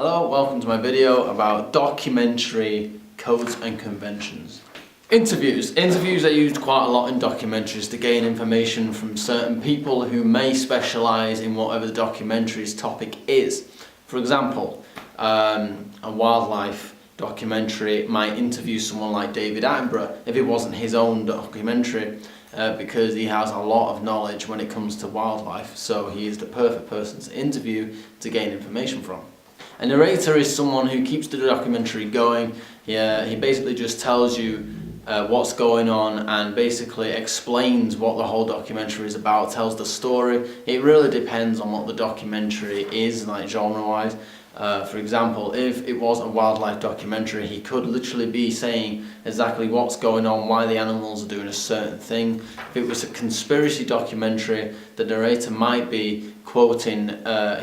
Hello, welcome to my video about documentary codes and conventions. Interviews. Interviews are used quite a lot in documentaries to gain information from certain people who may specialise in whatever the documentary's topic is. For example, a wildlife documentary might interview someone like David Attenborough if it wasn't his own documentary, because he has a lot of knowledge when it comes to wildlife, so he is the perfect person to interview to gain information from. A narrator is someone who keeps the documentary going. He basically just tells you what's going on and basically explains what the whole documentary is about, tells the story. It really depends on what the documentary is, like genre-wise. For example, if it was a wildlife documentary, he could literally be saying exactly what's going on, why the animals are doing a certain thing. If it was a conspiracy documentary, the narrator might be quoting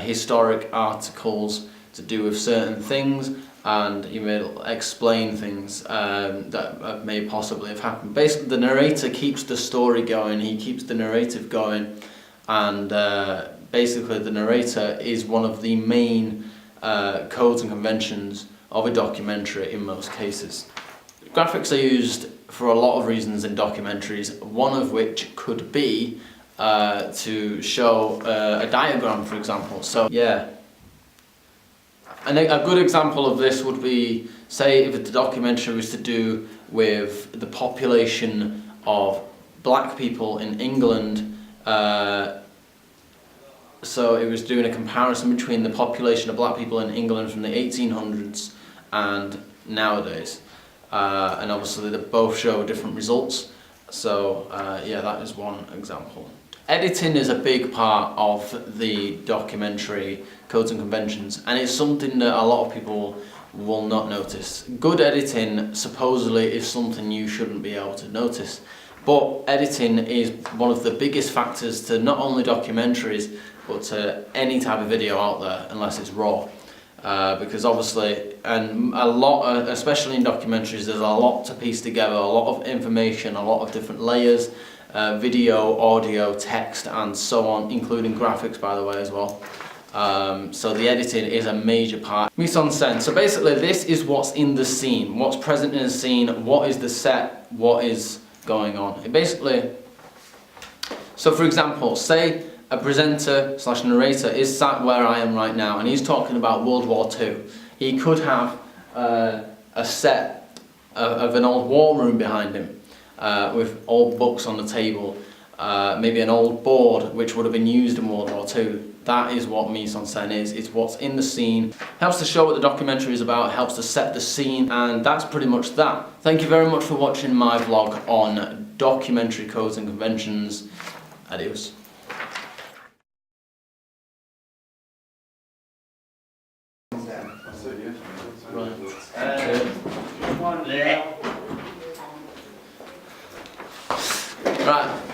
historic articles to do with certain things, and he may explain things that may possibly have happened. Basically, the narrator keeps the story going, he keeps the narrative going, and basically the narrator is one of the main codes and conventions of a documentary in most cases. Graphics are used for a lot of reasons in documentaries, one of which could be to show a diagram, for example. So yeah. And a good example of this would be, say, if the documentary was to do with the population of black people in England. So it was doing a comparison between the population of black people in England from the 1800s and nowadays. And obviously they both show different results. So yeah, that is one example. Editing is a big part of the documentary codes and conventions, and it's something that a lot of people will not notice. Good editing supposedly is something you shouldn't be able to notice, but editing is one of the biggest factors to not only documentaries but to any type of video out there, unless it's raw. Because obviously, and a lot, especially in documentaries, there's a lot to piece together, a lot of information, a lot of different layers, video, audio, text, and so on, including graphics, by the way, as well. So the editing is a major part. Mise en scène. So basically, this is what's in the scene, what's present in the scene, what is the set, what is going on. It basically, so for example, say a presenter / narrator is sat where I am right now and he's talking about World War II. He could have a set of an old war room behind him with old books on the table, maybe an old board which would have been used in World War II. That is what mise en scène is. It's what's in the scene. Helps to show what the documentary is about, helps to set the scene, and that's pretty much that. Thank you very much for watching my vlog on documentary codes and conventions. Adios. Right.